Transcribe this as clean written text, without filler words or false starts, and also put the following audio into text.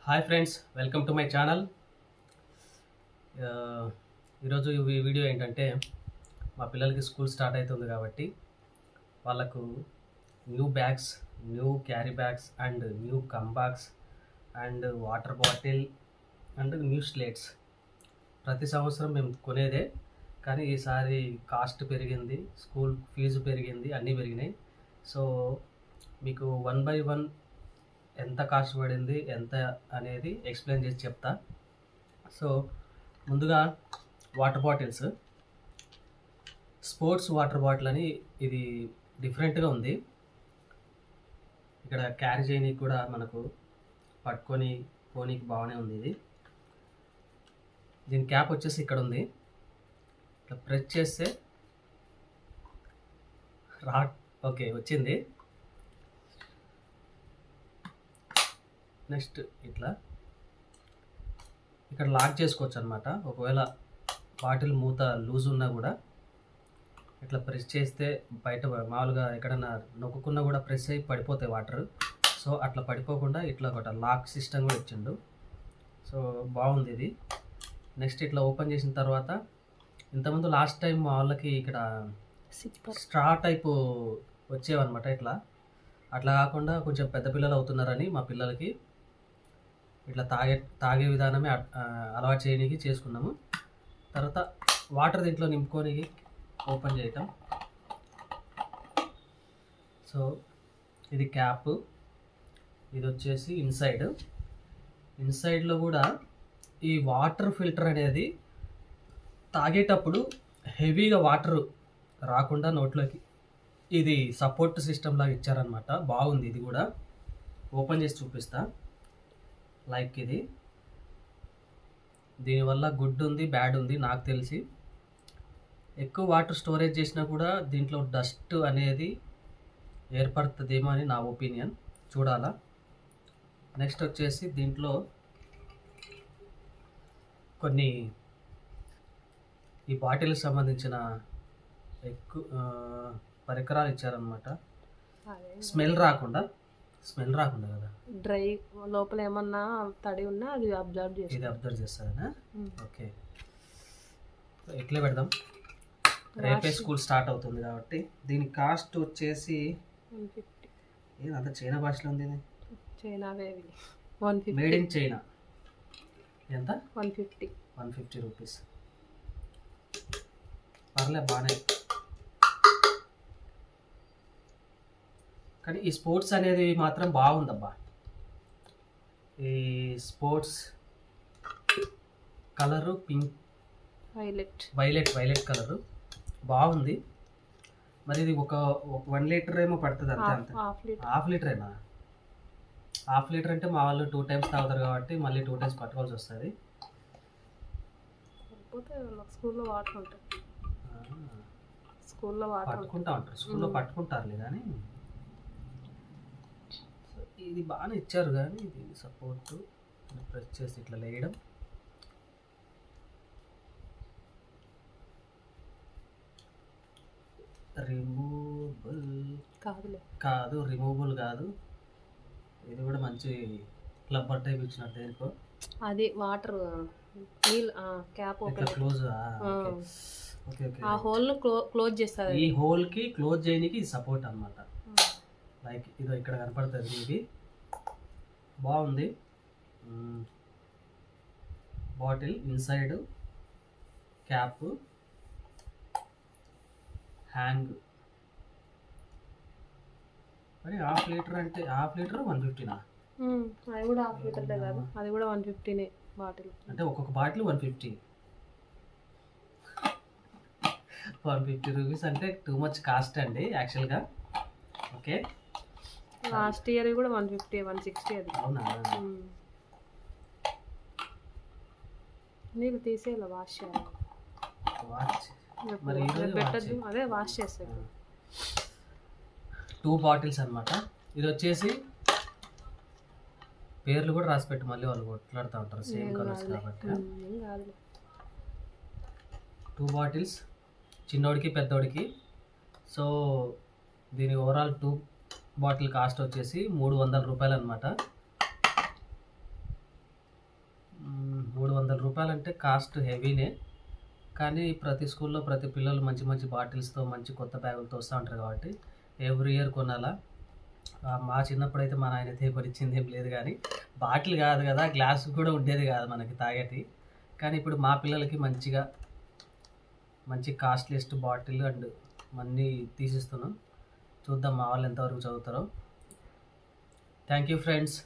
Hi friends, welcome to my channel. ఈరోజు ఈ video ఏంటంటే మా పిల్లలకి స్కూల్ స్టార్ట్ అవుతుంది కాబట్టి వాళ్ళకు new bags, new carry bags and new combox and water bottle and new slates ప్రతి సంవత్సరం మేము కొనేదే. కానీ ఈసారి కాస్ట్ పెరిగింది, స్కూల్ ఫీజు పెరిగింది, అన్నీ పెరిగినాయి. సో మీకు 1 by 1 ఎంత కాస్ట్ పడింది, ఎంత అనేది ఎక్స్ప్లెయిన్ చేసి చెప్తా. సో ముందుగా water bottles, sports water bottle అని ఇది డిఫరెంట్గా ఉంది. ఇక్కడ క్యారీ చేయడానికి కూడా మనకు పట్టుకొని పోనీకి బాగానే ఉంది. దీని క్యాప్ వచ్చేసి ఇక్కడ ఉంది. ఇట్లా ప్రెస్ చేస్తే ఓకే వచ్చింది. నెక్స్ట్ ఇట్లా ఇక్కడ లాక్ చేసుకోవచ్చు అనమాట. ఒకవేళ బాటిల్ మూత లూజ్ ఉన్నా కూడా ఇట్లా ప్రెస్ చేస్తే బయట మామూలుగా ఎక్కడన్నా నొక్కున్నా కూడా ప్రెస్ అయ్యి పడిపోతాయి వాటర్. సో అట్లా పడిపోకుండా ఇట్లా ఒక లాక్ సిస్టమ్ కూడా ఇచ్చిండు. సో బాగుంది ఇది. నెక్స్ట్ ఇట్లా ఓపెన్ చేసిన తర్వాత ఇంతకుముందు లాస్ట్ టైం మా వాళ్ళకి ఇక్కడ స్ట్రా టైపు వచ్చేవన్నమాట. అట్లా కాకుండా కొంచెం పెద్ద పిల్లలు అవుతున్నారని మా పిల్లలకి ఇట్లా తాగే విధానమే అలవాటు చేయడానికి చేసుకున్నాము. తర్వాత వాటర్ దీంట్లో నింపుకొని ఓపెన్ చేయటం. సో ఇది క్యాప్, ఇది వచ్చేసి ఇన్సైడ్లో కూడా ఈ వాటర్ ఫిల్టర్ అనేది తాగేటప్పుడు హెవీగా వాటర్ రాకుండా నోట్లోకి ఇది సపోర్ట్ సిస్టమ్ లాగా ఇచ్చారనమాట. బాగుంది. ఇది కూడా ఓపెన్ చేసి చూపిస్తా. లైక్ ఇది, దీనివల్ల గుడ్ ఉంది, బ్యాడ్ ఉంది. నాకు తెలిసి ఎక్కువ వాటర్ స్టోరేజ్ చేసినా కూడా దీంట్లో డస్ట్ అనేది ఏర్పడుతుందేమో అని నా ఒపీనియన్. చూడాలా. నెక్స్ట్ వచ్చేసి దీంట్లో కొన్ని ఈ బాటిల్కి సంబంధించిన ఎక్కువ పరికరాలు ఇచ్చారనమాట. స్మెల్ రాకుండా కదా, డ్రై లోపల ఏమన్నా తడి ఉన్నా అది అబ్జర్వ్ చేస్తుందా? ఓకే, ఎట్లా పెడదాం. రేపే స్కూల్ స్టార్ట్ అవుతుంది కాబట్టి దీని కాస్ట్ వచ్చేసి 150. అంత చైనా భాషలో ఉంది. Made in China. ఎంత? 150 రూపీస్. పర్లే, బాగానే. కానీ ఈ స్పోర్ట్స్ అనేది మాత్రం బాగుందబ్బా. ఈ sports colour pink, violet colour బాగుంది. మరి ఇది ఒక 1 లీటర్ ఏమో పడుతుంది అంతే. హాఫ్ లీటరేనా? హాఫ్ లీటర్ అంటే మా వాళ్ళు 2 times తాగుతారు కాబట్టి మళ్ళీ 2 times పట్టుకోవాల్సి వస్తుంది. స్కూల్లో పట్టుకుంటా ఉంటారు, స్కూల్లో పట్టుకుంటారులే. కానీ ఇది బాగానే ఇచ్చారు. కానీ దీని సపోర్ట్ ప్రెస్ చేసి ఇట్లా లేయడం. రిమూవబుల్ కాదు. ఇది కూడా మంచి క్లబ్బర్ టైప్ ఇచ్చినట్టు. దేనికో అది వాటర్ క్యాప్ క్లోజ్. ఆ హోల్ క్లోజ్ చేస్తారు. ఈ హోల్ కి క్లోజ్ చేయడానికి ఇది సపోర్ట్ అన్నమాట. లైక్ ఇదో ఇక్కడ కనపడుతుంది. ఇది బాగుంది. Bottle inside, cap, hang. మరి హాఫ్ లీటర్ అంటే హాఫ్ లీటర్ 150నా? అది కూడా హాఫ్ లీటర్ కాదు, అది కూడా 150నే బాటిల్. అంటే ఒక్కొక్క బాటిల్ 150 రూపీస్ అంటే టూ మచ్ కాస్ట్ అండి యాక్చువల్గా. ఓకే, లాస్ట్ ఇయర్ కూడా 150 160 అది. అవునా? నీళ్ళు తీసేయాలి, వాష్ చేయాలి. పెట్టద్దు, అదే వాష్ చేస్తాను. 2 బాటిల్స్ అనమాట. ఇది వచ్చేసి పేర్లు కూడా రాసి పెట్టి మళ్ళీ వాళ్ళు కొట్లాడుతూ ఉంటారు, సేమ్ కలర్స్ కాబట్టి. 2 బాటిల్స్, చిన్నోడికి పెద్దోడికి. సో దీని ఓవరాల్ 2 బాటిల్ కాస్ట్ వచ్చేసి 300 రూపాయలు అనమాట. రూపాయలు అంటే కాస్ట్ హెవీనే, కానీ ప్రతి స్కూల్లో ప్రతి పిల్లలు మంచి మంచి బాటిల్స్తో మంచి కొత్త బ్యాగులతో వస్తూ ఉంటారు కాబట్టి ఎవ్రీ ఇయర్ కొనాలా. మా చిన్నప్పుడైతే మా నాయన అయితే కొనిచ్చింది ఏం లేదు, కానీ బాటిల్ కాదు కదా, గ్లాస్ కూడా ఉండేది కాదు మనకి తాగేటి. కానీ ఇప్పుడు మా పిల్లలకి మంచి కాస్ట్లీయెస్ట్ బాటిల్ అండ్ అన్నీ తీసిస్తున్నాం. చూద్దాం మా వాళ్ళు ఎంతవరకు చదువుతారో. Thank you friends.